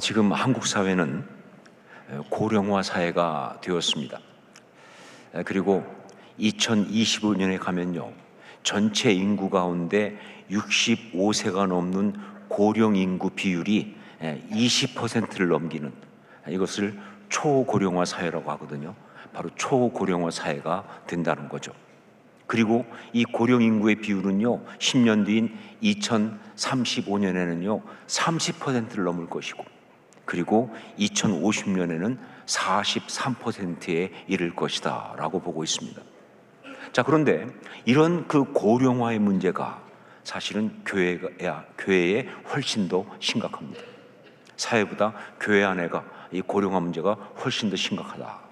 지금 한국 사회는 고령화 사회가 되었습니다. 그리고 2025년에 가면요, 전체 인구 가운데 65세가 넘는 고령 인구 비율이 20%를 넘기는, 이것을 초고령화 사회라고 하거든요. 바로 초고령화 사회가 된다는 거죠. 그리고 이 고령 인구의 비율은요, 10년 뒤인 2035년에는요 30%를 넘을 것이고, 그리고 2050년에는 43%에 이를 것이다 라고 보고 있습니다. 자, 그런데 이런 그 고령화의 문제가 사실은 교회에 훨씬 더 심각합니다. 사회보다 교회 안에가 이 고령화 문제가 훨씬 더 심각하다.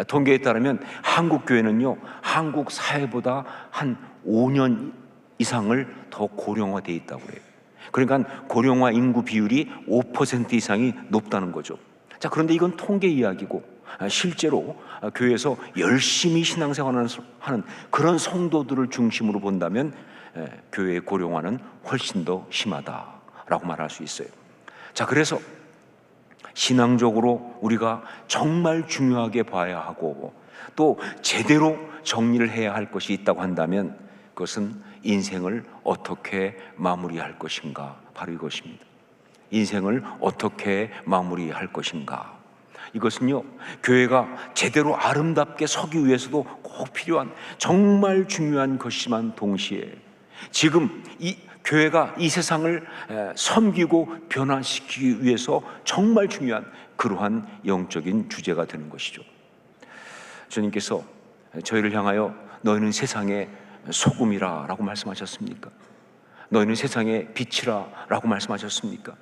통계에 따르면 한국 교회는요, 한국 사회보다 한 5년 이상을 더 고령화되어 있다고 해요. 그러니까 고령화 인구 비율이 5% 이상이 높다는 거죠. 자, 그런데 이건 통계 이야기고, 실제로 교회에서 열심히 신앙생활을 하는 그런 성도들을 중심으로 본다면 교회의 고령화는 훨씬 더 심하다라고 말할 수 있어요. 자, 그래서 신앙적으로 우리가 정말 중요하게 봐야 하고 또 제대로 정리를 해야 할 것이 있다고 한다면 그것은 인생을 어떻게 마무리할 것인가, 바로 이것입니다. 인생을 어떻게 마무리할 것인가. 이것은요, 교회가 제대로 아름답게 서기 위해서도 꼭 필요한 정말 중요한 것이지만 동시에 지금 이 교회가 이 세상을 섬기고 변화시키기 위해서 정말 중요한 그러한 영적인 주제가 되는 것이죠. 주님께서 저희를 향하여 너희는 세상의 소금이라 라고 말씀하셨습니까? 너희는 세상의 빛이라 라고 말씀하셨습니까?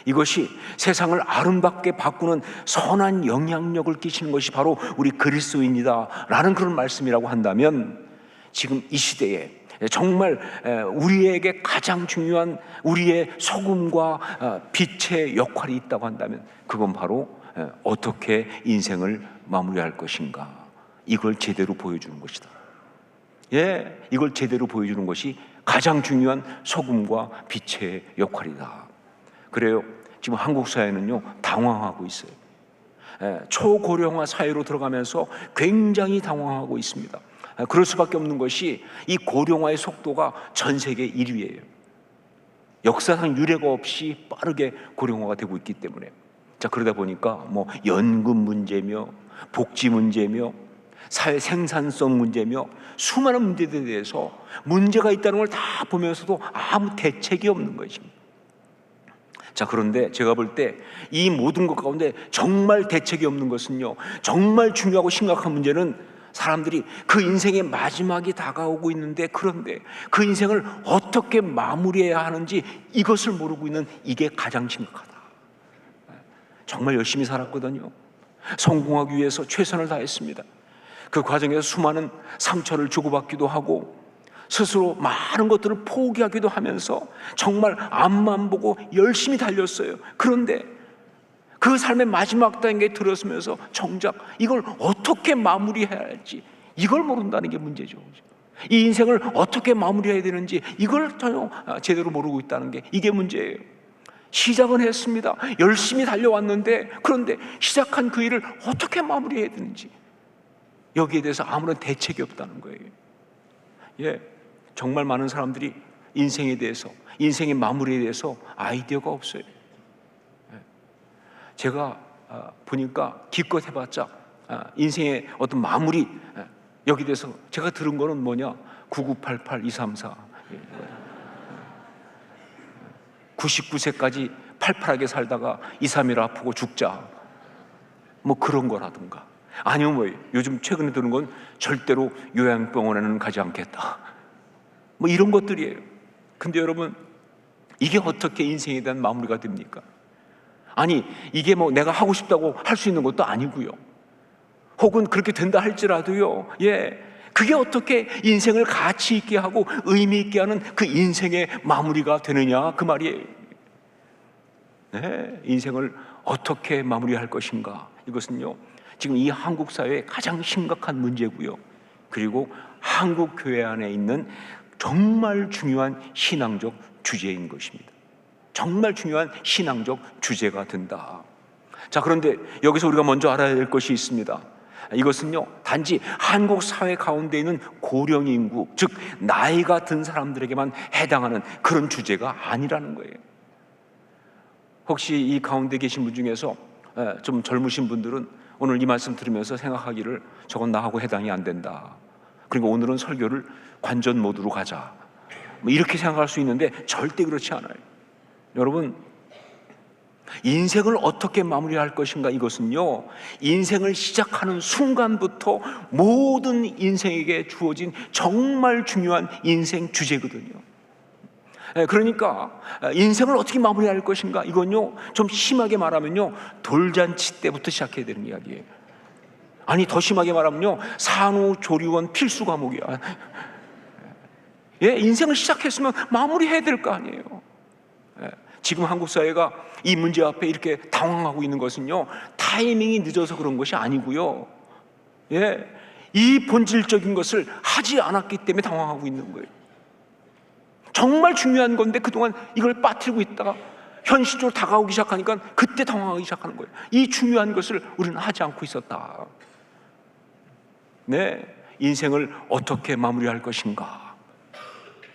이것이 세상을 아름답게 바꾸는 선한 영향력을 끼치는 것이 바로 우리 그리스도인이다 라는 그런 말씀이라고 한다면, 지금 이 시대에 정말 우리에게 가장 중요한 우리의 소금과 빛의 역할이 있다고 한다면 그건 바로 어떻게 인생을 마무리할 것인가, 이걸 제대로 보여주는 것이다. 이걸 제대로 보여주는 것이 가장 중요한 소금과 빛의 역할이다. 그래요, 지금 한국 사회는요 당황하고 있어요. 초고령화 사회로 들어가면서 굉장히 당황하고 있습니다. 그럴 수밖에 없는 것이 이 고령화의 속도가 전 세계 1위예요. 역사상 유례가 없이 빠르게 고령화가 되고 있기 때문에. 자, 그러다 보니까 뭐 연금 문제며 복지 문제며 사회 생산성 문제며 수많은 문제들에 대해서 문제가 있다는 걸 다 보면서도 아무 대책이 없는 것입니다. 자, 그런데 제가 볼 때 이 모든 것 가운데 정말 대책이 없는 것은요, 정말 중요하고 심각한 문제는 사람들이 그 인생의 마지막이 다가오고 있는데, 그런데 그 인생을 어떻게 마무리해야 하는지 이것을 모르고 있는, 이게 가장 심각하다. 정말 열심히 살았거든요. 성공하기 위해서 최선을 다했습니다. 그 과정에서 수많은 상처를 주고받기도 하고 스스로 많은 것들을 포기하기도 하면서 정말 앞만 보고 열심히 달렸어요. 그런데 그 삶의 마지막 단계에 들어서면서 정작 이걸 어떻게 마무리해야 할지 이걸 모른다는 게 문제죠. 이 인생을 어떻게 마무리해야 되는지 이걸 전혀 제대로 모르고 있다는 게, 이게 문제예요. 시작은 했습니다. 열심히 달려왔는데, 그런데 시작한 그 일을 어떻게 마무리해야 되는지 여기에 대해서 아무런 대책이 없다는 거예요. 정말 많은 사람들이 인생에 대해서, 인생의 마무리에 대해서 아이디어가 없어요. 제가 보니까 기껏 해봤자 인생의 어떤 마무리, 여기 대해서 제가 들은 거는 뭐냐, 9988234 99세까지 팔팔하게 살다가 2, 3일 아프고 죽자, 뭐 그런 거라든가, 아니면 뭐 요즘 최근에 들은 건 절대로 요양병원에는 가지 않겠다, 뭐 이런 것들이에요. 근데 여러분, 이게 어떻게 인생에 대한 마무리가 됩니까? 아니, 이게 뭐 내가 하고 싶다고 할 수 있는 것도 아니고요. 혹은 그렇게 된다 할지라도요, 그게 어떻게 인생을 가치 있게 하고 의미 있게 하는 그 인생의 마무리가 되느냐, 그 말이에요. 인생을 어떻게 마무리할 것인가, 이것은요 지금 이 한국 사회의 가장 심각한 문제고요, 그리고 한국 교회 안에 있는 정말 중요한 신앙적 주제인 것입니다. 정말 중요한 신앙적 주제가 된다. 자, 그런데 여기서 우리가 먼저 알아야 될 것이 있습니다. 이것은요, 단지 한국 사회 가운데 있는 고령 인구, 즉 나이가 든 사람들에게만 해당하는 그런 주제가 아니라는 거예요. 혹시 이 가운데 계신 분 중에서 좀 젊으신 분들은 오늘 이 말씀 들으면서 생각하기를 저건 나하고 해당이 안 된다, 그러니까 오늘은 설교를 관전 모드로 가자, 뭐 이렇게 생각할 수 있는데 절대 그렇지 않아요. 여러분, 인생을 어떻게 마무리할 것인가, 이것은요, 인생을 시작하는 순간부터 모든 인생에게 주어진 정말 중요한 인생 주제거든요. 그러니까 인생을 어떻게 마무리할 것인가, 이건요, 좀 심하게 말하면요, 돌잔치 때부터 시작해야 되는 이야기예요. 아니, 더 심하게 말하면요, 산후조리원 필수 과목이야. 예, 인생을 시작했으면 마무리해야 될 거 아니에요. 지금 한국 사회가 이 문제 앞에 이렇게 당황하고 있는 것은요, 타이밍이 늦어서 그런 것이 아니고요, 예, 이 본질적인 것을 하지 않았기 때문에 당황하고 있는 거예요. 정말 중요한 건데 그동안 이걸 빠뜨리고 있다가 현실적으로 다가오기 시작하니까 그때 당황하기 시작하는 거예요. 이 중요한 것을 우리는 하지 않고 있었다. 네, 인생을 어떻게 마무리할 것인가.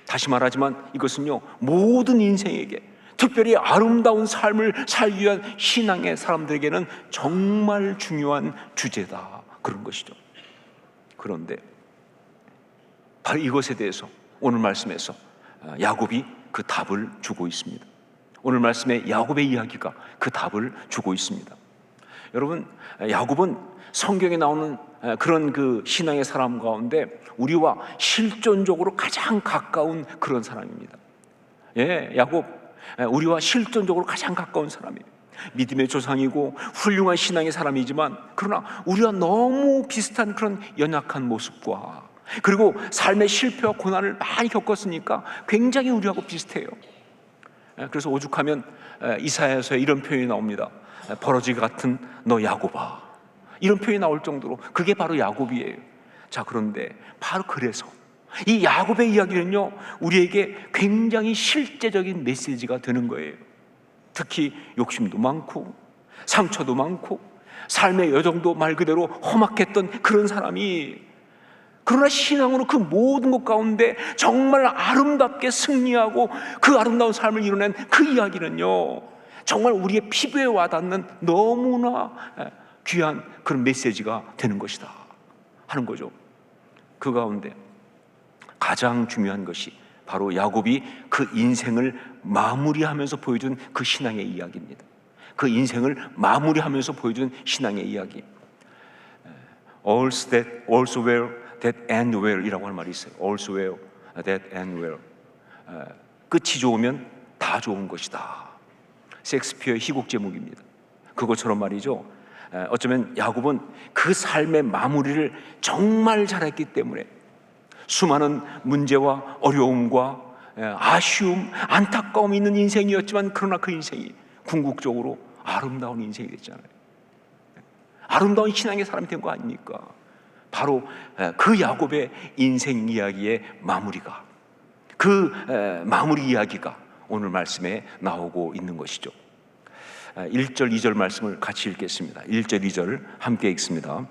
다시 말하지만 이것은요, 모든 인생에게, 특별히 아름다운 삶을 살기 위한 신앙의 사람들에게는 정말 중요한 주제다, 그런 것이죠. 그런데 바로 이것에 대해서 오늘 말씀에서 야곱이 그 답을 주고 있습니다. 오늘 말씀에 야곱의 이야기가 그 답을 주고 있습니다. 여러분, 야곱은 성경에 나오는 그런 그 신앙의 사람 가운데 우리와 실존적으로 가장 가까운 그런 사람입니다. 예, 야곱, 우리와 실존적으로 가장 가까운 사람이에요. 믿음의 조상이고 훌륭한 신앙의 사람이지만, 그러나 우리와 너무 비슷한 그런 연약한 모습과, 그리고 삶의 실패와 고난을 많이 겪었으니까 굉장히 우리하고 비슷해요. 그래서 오죽하면 이사야서에 이런 표현이 나옵니다. 버러지 같은 너 야곱아, 이런 표현이 나올 정도로 그게 바로 야곱이에요. 자, 그런데 바로 그래서 이 야곱의 이야기는요, 우리에게 굉장히 실제적인 메시지가 되는 거예요. 특히 욕심도 많고 상처도 많고 삶의 여정도 말 그대로 험악했던 그런 사람이, 그러나 신앙으로 그 모든 것 가운데 정말 아름답게 승리하고 그 아름다운 삶을 이뤄낸 그 이야기는요, 정말 우리의 피부에 와닿는 너무나 귀한 그런 메시지가 되는 것이다 하는 거죠. 그 가운데 가장 중요한 것이 바로 야곱이 그 인생을 마무리하면서 보여준 그 신앙의 이야기입니다. 그 인생을 마무리하면서 보여준 신앙의 이야기. All's well that end well 이라고 하는 말이 있어요. All's well that end well. 끝이 좋으면 다 좋은 것이다. 셰익스피어의 희곡 제목입니다. 그것처럼 말이죠, 어쩌면 야곱은 그 삶의 마무리를 정말 잘했기 때문에 수많은 문제와 어려움과 아쉬움, 안타까움이 있는 인생이었지만, 그러나 그 인생이 궁극적으로 아름다운 인생이 됐잖아요. 아름다운 신앙의 사람이 된 거 아닙니까? 바로 그 야곱의 인생 이야기의 마무리가, 그 마무리 이야기가 오늘 말씀에 나오고 있는 것이죠. 1절 2절 말씀을 같이 읽겠습니다. 1절 2절 함께 읽습니다.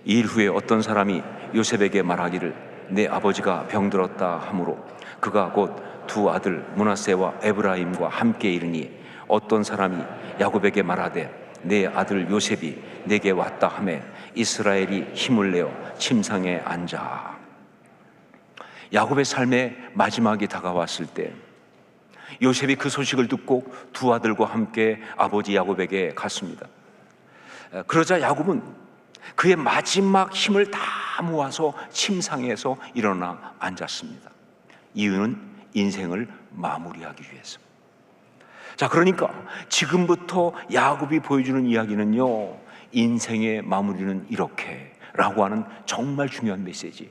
이일 후에 어떤 사람이 요셉에게 말하기를 내 아버지가 병들었다 하므로 그가 곧 두 아들 므낫세와 에브라임과 함께 이르니 어떤 사람이 야곱에게 말하되 내 아들 요셉이 내게 왔다 하매 이스라엘이 힘을 내어 침상에 앉아. 야곱의 삶의 마지막이 다가왔을 때 요셉이 그 소식을 듣고 두 아들과 함께 아버지 야곱에게 갔습니다. 그러자 야곱은 그의 마지막 힘을 다 모아서 침상에서 일어나 앉았습니다. 이유는 인생을 마무리하기 위해서. 자, 그러니까 지금부터 야곱이 보여주는 이야기는요, 인생의 마무리는 이렇게 라고 하는 정말 중요한 메시지,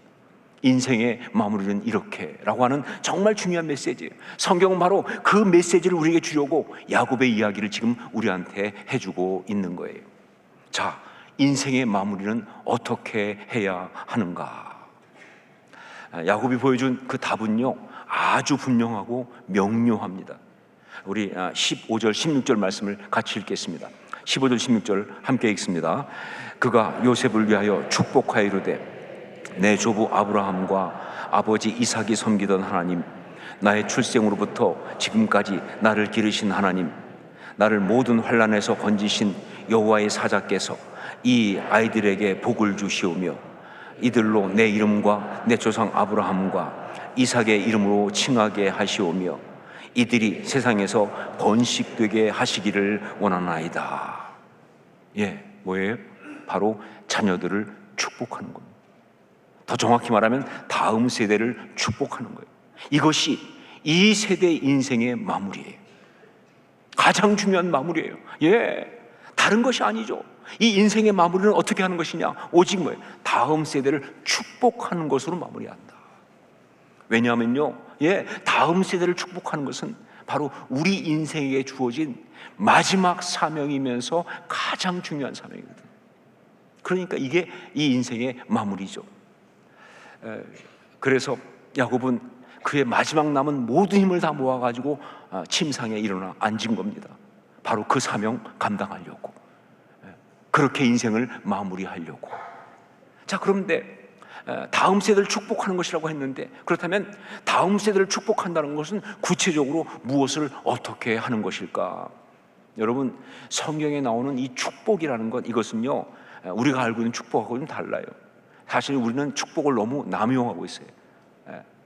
인생의 마무리는 이렇게 라고 하는 정말 중요한 메시지. 성경은 바로 그 메시지를 우리에게 주려고 야곱의 이야기를 지금 우리한테 해주고 있는 거예요. 자, 인생의 마무리는 어떻게 해야 하는가? 야곱이 보여준 그 답은요, 아주 분명하고 명료합니다. 우리 15절 16절 말씀을 같이 읽겠습니다. 15절 16절 함께 읽습니다. 그가 요셉을 위하여 축복하여 이르되 내 조부 아브라함과 아버지 이삭이 섬기던 하나님, 나의 출생으로부터 지금까지 나를 기르신 하나님, 나를 모든 환난에서 건지신 여호와의 사자께서 이 아이들에게 복을 주시오며 이들로 내 이름과 내 조상 아브라함과 이삭의 이름으로 칭하게 하시오며 이들이 세상에서 번식되게 하시기를 원하나이다. 뭐예요? 바로 자녀들을 축복하는 겁니다. 더 정확히 말하면 다음 세대를 축복하는 거예요. 이것이 이 세대의 인생의 마무리예요. 가장 중요한 마무리예요. 다른 것이 아니죠. 이 인생의 마무리는 어떻게 하는 것이냐? 오직 뭐예요? 다음 세대를 축복하는 것으로 마무리한다. 왜냐하면요, 다음 세대를 축복하는 것은 바로 우리 인생에게 주어진 마지막 사명이면서 가장 중요한 사명이거든요. 그러니까 이게 이 인생의 마무리죠. 그래서 야곱은 그의 마지막 남은 모든 힘을 다 모아가지고 침상에 일어나 앉은 겁니다. 바로 그 사명 감당하려고, 그렇게 인생을 마무리하려고. 자, 그런데 다음 세대를 축복하는 것이라고 했는데, 그렇다면 다음 세대를 축복한다는 것은 구체적으로 무엇을 어떻게 하는 것일까? 여러분, 성경에 나오는 이 축복이라는 것, 이것은요, 우리가 알고 있는 축복하고 좀 달라요. 사실 우리는 축복을 너무 남용하고 있어요.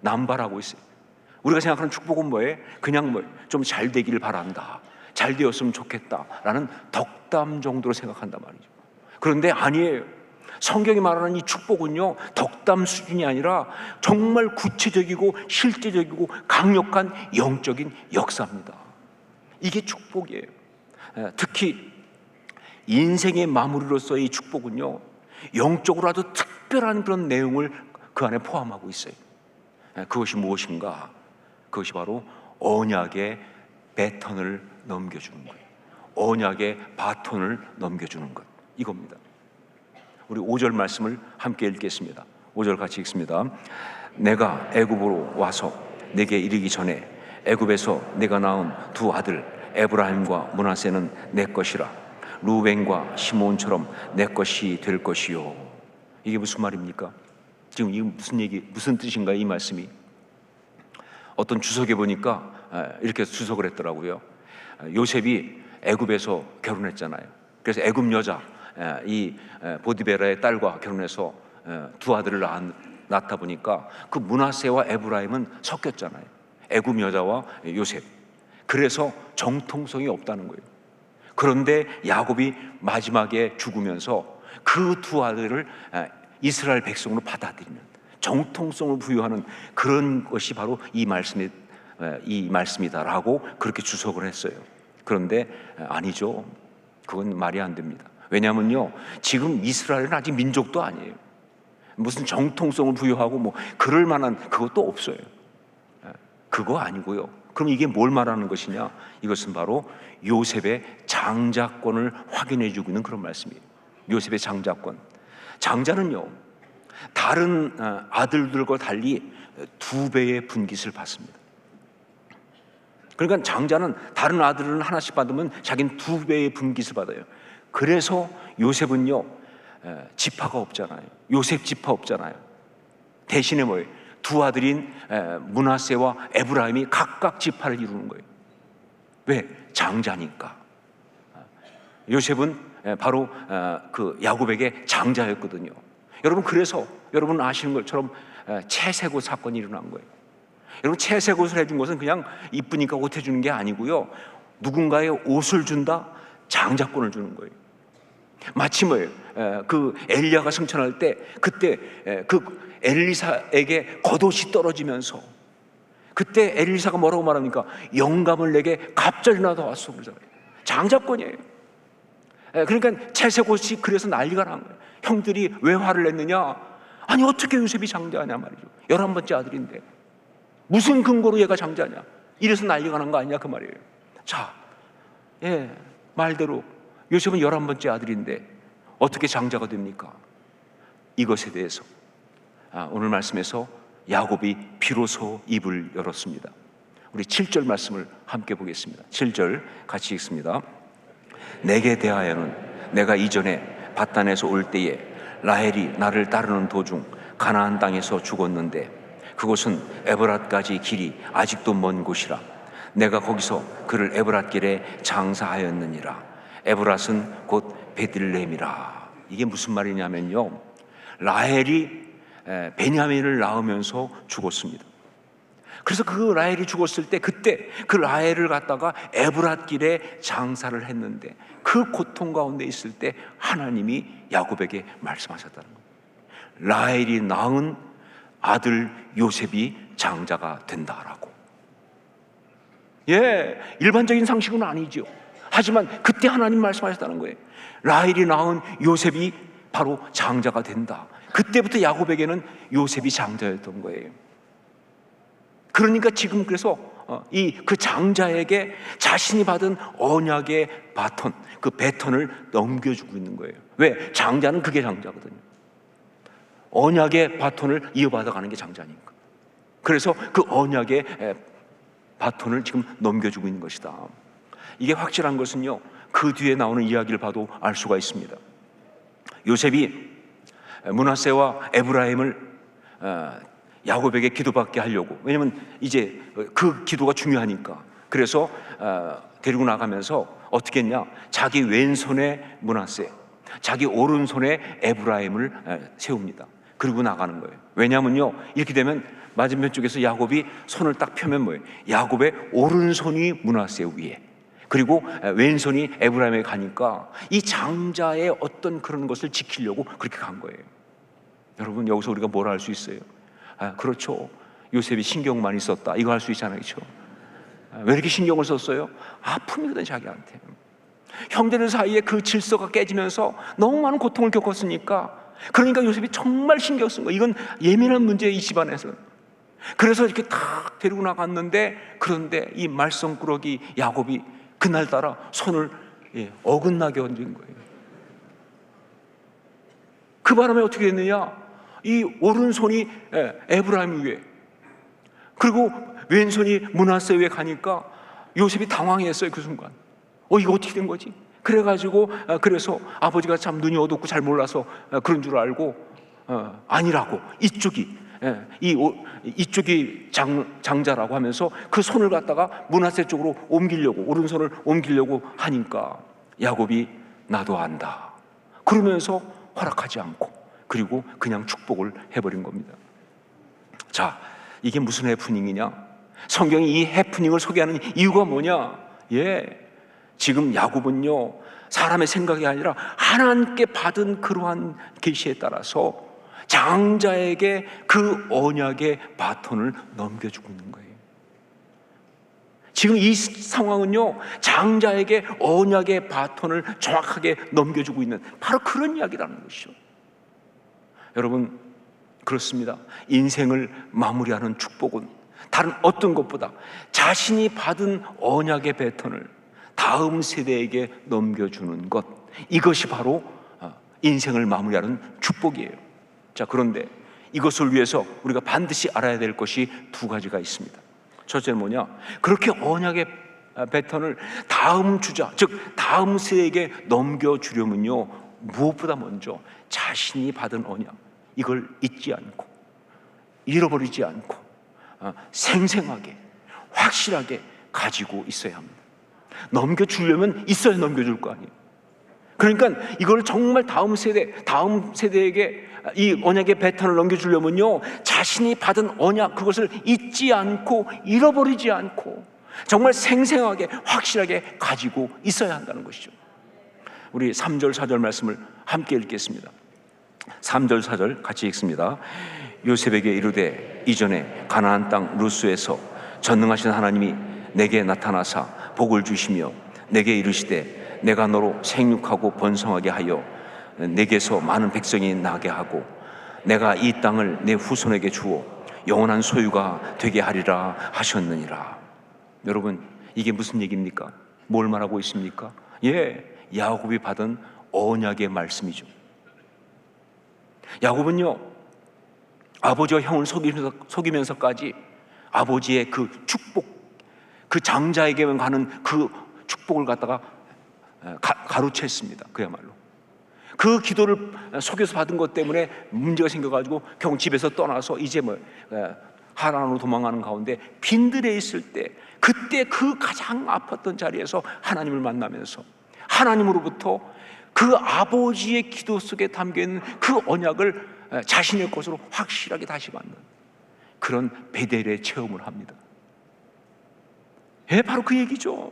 남발하고 있어요. 우리가 생각하는 축복은 뭐예요? 그냥 좀 잘 되기를 바란다, 잘 되었으면 좋겠다라는 덕담 정도로 생각한단 말이죠. 그런데 아니에요. 성경이 말하는 이 축복은요, 덕담 수준이 아니라 정말 구체적이고 실제적이고 강력한 영적인 역사입니다. 이게 축복이에요. 특히 인생의 마무리로서의 이 축복은요, 영적으로 아주 특별한 그런 내용을 그 안에 포함하고 있어요. 그것이 무엇인가? 그것이 바로 언약의 배턴을 넘겨주는 거예요. 언약의 바톤을 넘겨주는 것, 이겁니다. 우리 5절 말씀을 함께 읽겠습니다. 5절 같이 읽습니다. 내가 애굽으로 와서 내게 이르기 전에 애굽에서 내가 낳은 두 아들 에브라임과 므낫세는 내 것이라. 루벤과 시몬처럼 내 것이 될 것이요. 이게 무슨 말입니까? 지금 이게 무슨 뜻인가요? 이 말씀이 어떤 주석에 보니까 이렇게 주석을 했더라고요. 요셉이 애굽에서 결혼했잖아요. 그래서 애굽 여자 이 보디베라의 딸과 결혼해서 두 아들을 낳다 보니까 그 므낫세와 에브라임은 섞였잖아요. 애굽 여자와 요셉. 그래서 정통성이 없다는 거예요. 그런데 야곱이 마지막에 죽으면서 그 두 아들을 이스라엘 백성으로 받아들이는, 정통성을 부여하는 그런 것이 바로 이 말씀이다라고 그렇게 주석을 했어요. 그런데 아니죠. 그건 말이 안 됩니다. 왜냐하면요, 지금 이스라엘은 아직 민족도 아니에요. 무슨 정통성을 부여하고 그럴 만한 그것도 없어요. 그거 아니고요. 그럼 이게 뭘 말하는 것이냐? 이것은 바로 요셉의 장자권을 확인해 주고 있는 그런 말씀이에요. 요셉의 장자권. 장자는요, 다른 아들들과 달리 2배의 분깃을 받습니다. 그러니까 장자는 다른 아들은 하나씩 받으면 자기는 2배의 분깃을 받아요. 그래서 요셉은요, 지파가 없잖아요. 요셉 지파 없잖아요. 대신에 뭐예요? 두 아들인 므낫세와 에브라임이 각각 지파를 이루는 거예요. 왜? 장자니까. 요셉은 바로 그 야곱에게 장자였거든요. 여러분, 그래서 여러분 아시는 것처럼 채색옷 사건이 일어난 거예요. 여러분, 채색옷을 해준 것은 그냥 이쁘니까 옷 해주는 게 아니고요, 누군가의 옷을 준다? 장자권을 주는 거예요. 마치 뭐예요? 그 엘리야가 승천할 때 그때 그 엘리사에게 겉옷이 떨어지면서 그때 엘리사가 뭐라고 말합니까? 영감을 내게 갑자기 나타왔어 그러잖아요. 장자권이에요. 그러니까 채색옷이 그래서 난리가 난 거예요. 형들이 왜 화를 냈느냐? 아니, 어떻게 요셉이 장자냐 말이죠. 11번째 아들인데 무슨 근거로 얘가 장자냐? 이래서 난리가 난 거 아니냐 그 말이에요. 자, 말대로 요셉은 11번째 아들인데 어떻게 장자가 됩니까? 이것에 대해서 오늘 말씀에서 야곱이 비로소 입을 열었습니다. 우리 7절 말씀을 함께 보겠습니다. 7절 같이 읽습니다. 내게 대하여는 내가 이전에 밧단에서 올 때에 라헬이 나를 따르는 도중 가나안 땅에서 죽었는데 그곳은 에브랏까지 길이 아직도 먼 곳이라 내가 거기서 그를 에브랏길에 장사하였느니라. 에브랏은 곧 베들레헴이라. 이게 무슨 말이냐면요, 라헬이 베냐민을 낳으면서 죽었습니다. 그래서 그 라헬이 죽었을 때 그때 그 라헬을 갖다가 에브랏 길에 장사를 했는데 그 고통 가운데 있을 때 하나님이 야곱에게 말씀하셨다는 거예요. 라헬이 낳은 아들 요셉이 장자가 된다라고. 일반적인 상식은 아니죠. 하지만 그때 하나님 말씀하셨다는 거예요. 라헬이 낳은 요셉이 바로 장자가 된다. 그때부터 야곱에게는 요셉이 장자였던 거예요. 그러니까 지금 그래서 그 장자에게 자신이 받은 언약의 바톤, 그 배턴을 넘겨주고 있는 거예요. 왜? 장자는 그게 장자거든요. 언약의 바톤을 이어받아가는 게 장자니까. 그래서 그 언약의 바톤을 지금 넘겨주고 있는 것이다. 이게 확실한 것은요, 그 뒤에 나오는 이야기를 봐도 알 수가 있습니다. 요셉이 므낫세와 에브라임을 야곱에게 기도받게 하려고, 왜냐면 이제 그 기도가 중요하니까. 그래서 데리고 나가면서 어떻게 했냐, 자기 왼손에 므낫세, 자기 오른손에 에브라임을 세웁니다. 그리고 나가는 거예요. 왜냐면요, 이렇게 되면 맞은편 쪽에서 야곱이 손을 딱 펴면 뭐예요? 야곱의 오른손이 므낫세 위에, 그리고 왼손이 에브라임에 가니까 이 장자의 어떤 그런 것을 지키려고 그렇게 간 거예요. 여러분, 여기서 우리가 뭘 할 수 있어요? 그렇죠, 요셉이 신경 많이 썼다, 이거 할 수 있잖아요. 그렇죠? 왜 이렇게 신경을 썼어요? 아픔이거든, 자기한테. 형제들 사이에 그 질서가 깨지면서 너무 많은 고통을 겪었으니까. 그러니까 요셉이 정말 신경 쓴 거예요. 이건 예민한 문제예요, 이 집안에서. 그래서 이렇게 탁 데리고 나갔는데, 그런데 이 말썽꾸러기 야곱이 그날따라 손을 어긋나게 얹은 거예요. 그 바람에 어떻게 됐느냐, 이 오른손이 에브라임 위에, 그리고 왼손이 므낫세 위에 가니까 요셉이 당황했어요. 그 순간 이거 어떻게 된 거지? 그래가지고 그래서 아버지가 참 눈이 어둡고 잘 몰라서 그런 줄 알고 아니라고, 이쪽이 장자라고 하면서 그 손을 갖다가 므낫세 쪽으로 옮기려고, 오른손을 옮기려고 하니까 야곱이 나도 안다 그러면서 허락하지 않고, 그리고 그냥 축복을 해버린 겁니다. 자, 이게 무슨 해프닝이냐? 성경이 이 해프닝을 소개하는 이유가 뭐냐? 지금 야곱은요, 사람의 생각이 아니라 하나님께 받은 그러한 계시에 따라서 장자에게 그 언약의 바톤을 넘겨주고 있는 거예요. 지금 이 상황은요, 장자에게 언약의 바톤을 정확하게 넘겨주고 있는 바로 그런 이야기라는 것이죠. 여러분, 그렇습니다. 인생을 마무리하는 축복은 다른 어떤 것보다 자신이 받은 언약의 배턴을 다음 세대에게 넘겨주는 것, 이것이 바로 인생을 마무리하는 축복이에요. 자, 그런데 이것을 위해서 우리가 반드시 알아야 될 것이 두 가지가 있습니다. 첫째는 뭐냐? 그렇게 언약의 배턴을 다음 주자, 즉 다음 세대에게 넘겨주려면요, 무엇보다 먼저 자신이 받은 언약, 이걸 잊지 않고 잃어버리지 않고 생생하게 확실하게 가지고 있어야 합니다. 넘겨주려면 있어야 넘겨줄 거 아니에요. 그러니까 이걸 정말 다음 세대에게 이 언약의 배턴을 넘겨주려면요, 자신이 받은 언약, 그것을 잊지 않고 잃어버리지 않고 정말 생생하게 확실하게 가지고 있어야 한다는 것이죠. 우리 3절 4절 말씀을 함께 읽겠습니다. 3절 4절 같이 읽습니다. 요셉에게 이르되 이전에 가나안 땅 루스에서 전능하신 하나님이 내게 나타나사 복을 주시며 내게 이르시되 내가 너로 생육하고 번성하게 하여 내게서 많은 백성이 나게 하고 내가 이 땅을 내 후손에게 주어 영원한 소유가 되게 하리라 하셨느니라. 여러분, 이게 무슨 얘기입니까? 뭘 말하고 있습니까? 야곱이 받은 언약의 말씀이죠. 야곱은요, 아버지와 형을 속이면서까지 아버지의 그 축복, 그 장자에게만 가는 그 축복을 갖다가 가로챘습니다. 그야말로 그 기도를 속여서 받은 것 때문에 문제가 생겨가지고 결국 집에서 떠나서 이제 하란으로 도망가는 가운데 빈들에 있을 때, 그때 그 가장 아팠던 자리에서 하나님을 만나면서 하나님으로부터 그 아버지의 기도 속에 담겨있는 그 언약을 자신의 것으로 확실하게 다시 받는 그런 베델의 체험을 합니다. 바로 그 얘기죠.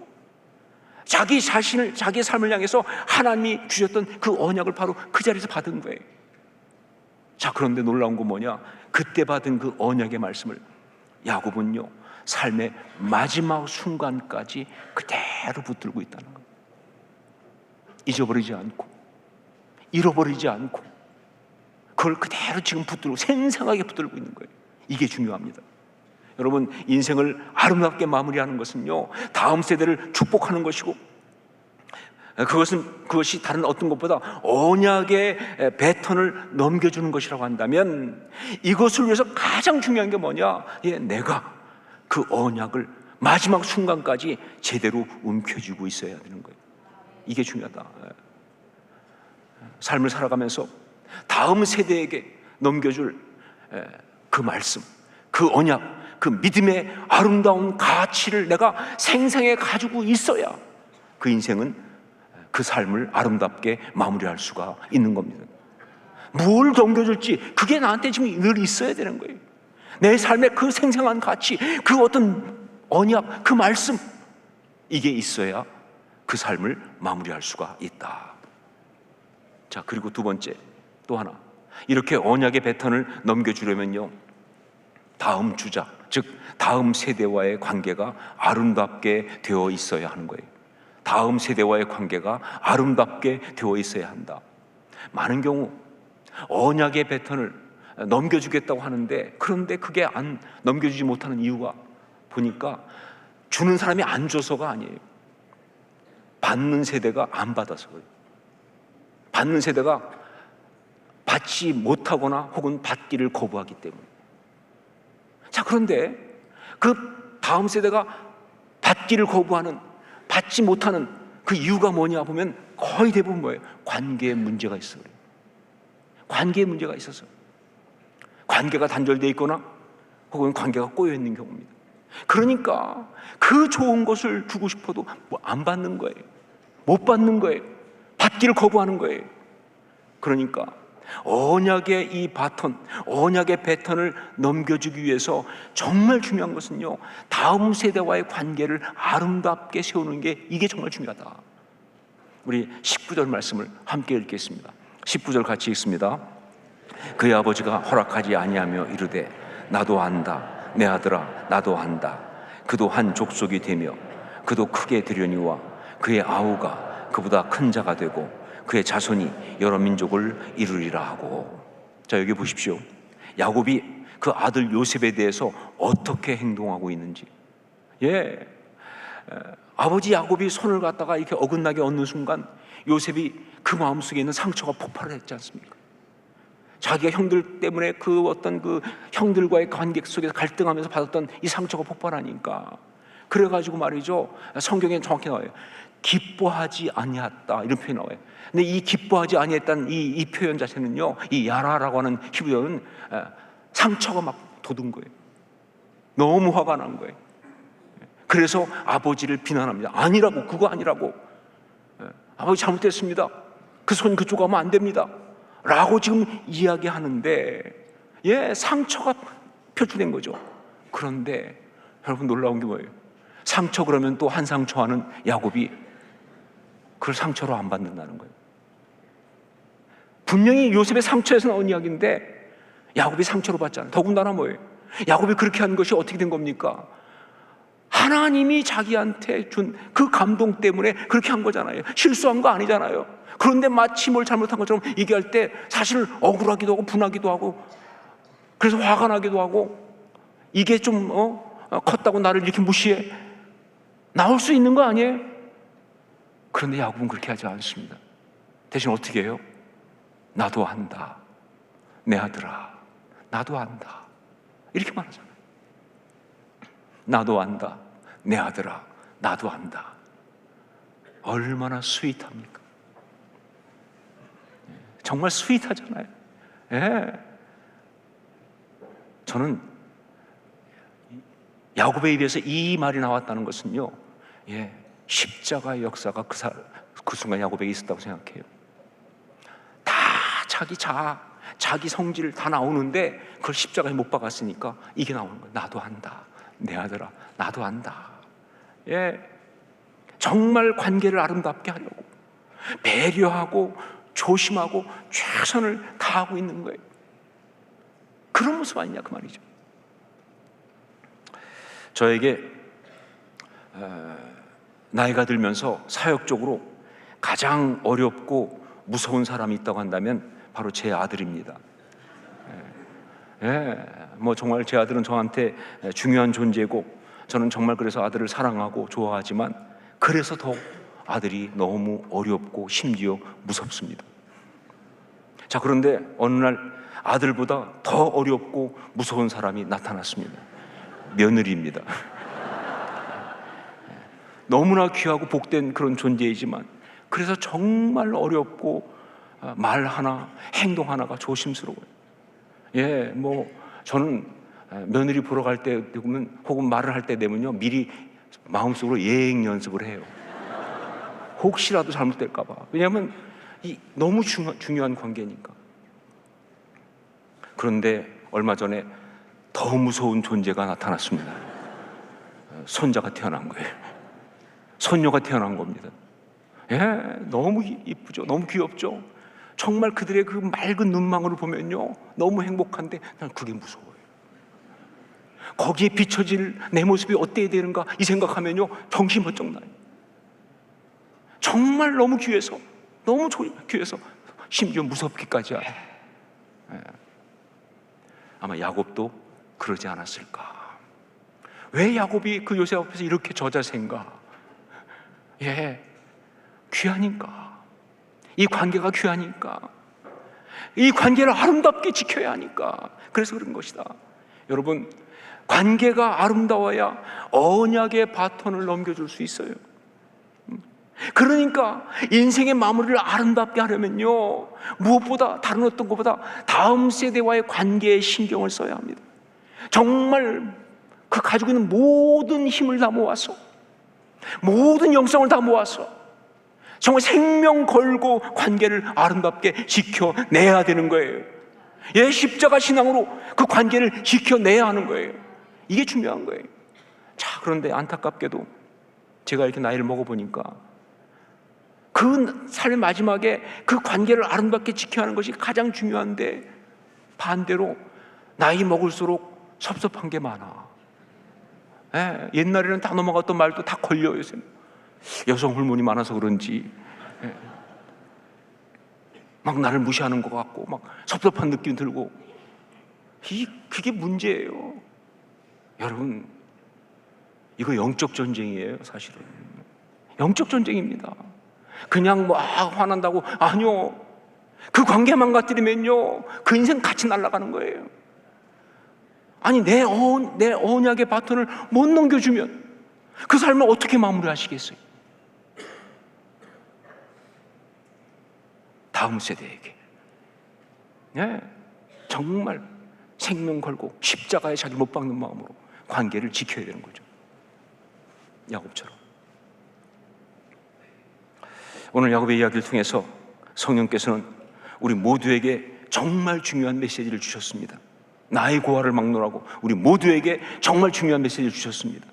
자기 자신을, 자기의 삶을 향해서 하나님이 주셨던 그 언약을 바로 그 자리에서 받은 거예요. 자, 그런데 놀라운 건 뭐냐? 그때 받은 그 언약의 말씀을 야곱은요, 삶의 마지막 순간까지 그대로 붙들고 있다는 거예요. 잊어버리지 않고, 잃어버리지 않고, 그걸 그대로 지금 붙들고 생생하게 붙들고 있는 거예요. 이게 중요합니다. 여러분, 인생을 아름답게 마무리하는 것은요, 다음 세대를 축복하는 것이고, 그것이 다른 어떤 것보다 언약의 배턴을 넘겨주는 것이라고 한다면, 이것을 위해서 가장 중요한 게 뭐냐? 내가 그 언약을 마지막 순간까지 제대로 움켜쥐고 있어야 되는 거예요. 이게 중요하다. 삶을 살아가면서 다음 세대에게 넘겨줄 그 말씀, 그 언약, 그 믿음의 아름다운 가치를 내가 생생히 가지고 있어야 그 인생은, 그 삶을 아름답게 마무리할 수가 있는 겁니다. 뭘 넘겨줄지 그게 나한테 지금 늘 있어야 되는 거예요. 내 삶의 그 생생한 가치, 그 어떤 언약, 그 말씀, 이게 있어야 그 삶을 마무리할 수가 있다. 자, 그리고 두 번째, 또 하나, 이렇게 언약의 배턴을 넘겨주려면요, 다음 주자, 즉 다음 세대와의 관계가 아름답게 되어 있어야 하는 거예요. 다음 세대와의 관계가 아름답게 되어 있어야 한다. 많은 경우 언약의 배턴을 넘겨주겠다고 하는데, 그런데 그게 안 넘겨주지 못하는 이유가 보니까 주는 사람이 안 줘서가 아니에요. 받는 세대가 안 받아서 그래요. 받는 세대가 받지 못하거나 혹은 받기를 거부하기 때문에. 자, 그런데 그 다음 세대가 받기를 거부하는, 받지 못하는 그 이유가 뭐냐 보면 거의 대부분 뭐예요? 관계에 문제가 있어 그래요. 관계에 문제가 있어서, 관계가 단절되어 있거나 혹은 관계가 꼬여 있는 경우입니다. 그러니까 그 좋은 것을 주고 싶어도 안 받는 거예요. 못 받는 거예요. 받기를 거부하는 거예요. 그러니까 언약의 이 바톤, 언약의 배턴을 넘겨주기 위해서 정말 중요한 것은요, 다음 세대와의 관계를 아름답게 세우는 게, 이게 정말 중요하다. 우리 19절 말씀을 함께 읽겠습니다. 19절 같이 읽습니다. 그의 아버지가 허락하지 아니하며 이르되 나도 안다, 내 아들아 나도 안다. 그도 한 족속이 되며 그도 크게 되려니와 그의 아우가 그보다 큰 자가 되고 그의 자손이 여러 민족을 이루리라 하고. 자, 여기 보십시오. 야곱이 그 아들 요셉에 대해서 어떻게 행동하고 있는지. 아버지 야곱이 손을 갖다가 이렇게 어긋나게 얹는 순간 요셉이 그 마음속에 있는 상처가 폭발을 했지 않습니까? 자기가 형들 때문에 그 어떤 그 형들과의 관계 속에서 갈등하면서 받았던 이 상처가 폭발하니까, 그래가지고 말이죠, 성경에 정확히 나와요. 기뻐하지 아니했다, 이런 표현이 나와요. 근데 이 기뻐하지 아니했다는 이 표현 자체는요, 이 야라라고 하는 히브리어는 상처가 막 돋은 거예요. 너무 화가 난 거예요. 그래서 아버지를 비난합니다. 아니라고, 그거 아니라고. 아버지 잘못됐습니다. 그 손 그쪽 가면 안 됩니다 라고 지금 이야기하는데, 상처가 표출된 거죠. 그런데 여러분, 놀라운 게 뭐예요? 상처 그러면 또 한 상처하는 야곱이 그걸 상처로 안 받는다는 거예요. 분명히 요셉의 상처에서 나온 이야기인데 야곱이 상처로 받잖아요. 더군다나 뭐예요? 야곱이 그렇게 한 것이 어떻게 된 겁니까? 하나님이 자기한테 준 그 감동 때문에 그렇게 한 거잖아요. 실수한 거 아니잖아요. 그런데 마치 뭘 잘못한 것처럼 얘기할 때 사실 억울하기도 하고 분하기도 하고, 그래서 화가 나기도 하고, 이게 좀 컸다고 나를 이렇게 무시해 나올 수 있는 거 아니에요? 그런데 야곱은 그렇게 하지 않습니다. 대신 어떻게 해요? 나도 안다, 내 아들아 나도 안다, 이렇게 말하잖아요. 나도 안다, 내 아들아, 나도 안다. 얼마나 스윗합니까? 정말 스윗하잖아요. 예. 저는 야곱의 입에서 이 말이 나왔다는 것은요, 예, 십자가의 역사가 그 순간 야곱에게 있었다고 생각해요. 다 자기 성질 다 나오는데 그걸 십자가에 못 박았으니까 이게 나오는 거예요. 나도 안다. 내 아들아, 나도 안다. 예, 정말 관계를 아름답게 하려고 배려하고 조심하고 최선을 다하고 있는 거예요. 그런 모습 아니냐 그 말이죠. 저에게 나이가 들면서 사역적으로 가장 어렵고 무서운 사람이 있다고 한다면 바로 제 아들입니다. 뭐 정말 제 아들은 저한테 중요한 존재고, 저는 정말 그래서 아들을 사랑하고 좋아하지만, 그래서 더 아들이 너무 어렵고 심지어 무섭습니다. 자, 그런데 어느 날 아들보다 더 어렵고 무서운 사람이 나타났습니다. 며느리입니다. 너무나 귀하고 복된 그런 존재이지만, 그래서 정말 어렵고 말 하나 행동 하나가 조심스러워요. 예, 뭐 저는 며느리 보러 갈 때 되면, 혹은 말을 할 때 되면요, 미리 마음속으로 예행 연습을 해요. 혹시라도 잘못될까 봐. 왜냐하면 너무 중요한 관계니까. 그런데 얼마 전에 더 무서운 존재가 나타났습니다. 손자가 태어난 거예요. 손녀가 태어난 겁니다. 예, 너무 이쁘죠. 너무 귀엽죠. 정말 그들의 그 맑은 눈망울을 보면요, 너무 행복한데 난 그게 무서워요. 거기에 비춰질 내 모습이 어때야 되는가 이 생각하면요, 정신 번쩍 나요. 정말 너무 귀해서, 너무 귀해서 심지어 무섭기까지 하요. 예. 아마 야곱도 그러지 않았을까. 왜 야곱이 그 요셉 앞에서 이렇게 저자세인가? 예, 귀하니까. 이 관계가 귀하니까. 이 관계를 아름답게 지켜야 하니까. 그래서 그런 것이다. 여러분, 관계가 아름다워야 언약의 바톤을 넘겨줄 수 있어요. 그러니까 인생의 마무리를 아름답게 하려면요, 무엇보다, 다른 어떤 것보다 다음 세대와의 관계에 신경을 써야 합니다. 정말 그 가지고 있는 모든 힘을 다 모아서, 모든 영성을 다 모아서 정말 생명 걸고 관계를 아름답게 지켜내야 되는 거예요. 예, 십자가 신앙으로 그 관계를 지켜내야 하는 거예요. 이게 중요한 거예요. 자, 그런데 안타깝게도 제가 이렇게 나이를 먹어보니까 그 삶의 마지막에 그 관계를 아름답게 지켜야 하는 것이 가장 중요한데, 반대로 나이 먹을수록 섭섭한 게 많아. 예, 옛날에는 다 넘어갔던 말도 다 걸려요. 요새 여성 호르몬이 많아서 그런지, 예, 막 나를 무시하는 것 같고 막 섭섭한 느낌 들고, 그게 문제예요. 여러분, 이거 영적 전쟁이에요. 사실은 영적 전쟁입니다. 그냥 뭐 화난다고, 아니요, 그 관계 망가뜨리면요, 그 인생 같이 날아가는 거예요. 아니, 내 언약의 바톤을 못 넘겨주면 그 삶을 어떻게 마무리하시겠어요? 다음 세대에게, 네, 정말 생명 걸고 십자가에 자기 못 박는 마음으로 관계를 지켜야 되는 거죠. 야곱처럼. 오늘 야곱의 이야기를 통해서 성령께서는 우리 모두에게 정말 중요한 메시지를 주셨습니다. 나의 고아를 막론하고 우리 모두에게 정말 중요한 메시지를 주셨습니다.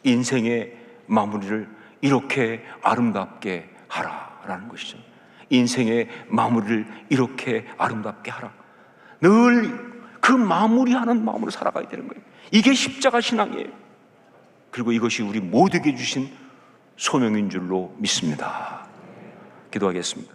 인생의 마무리를 이렇게 아름답게 하라라는 것이죠. 인생의 마무리를 이렇게 아름답게 하라. 늘 그 마무리하는 마음으로 살아가야 되는 거예요. 이게 십자가 신앙이에요. 그리고 이것이 우리 모두에게 주신 소명인 줄로 믿습니다. 기도하겠습니다.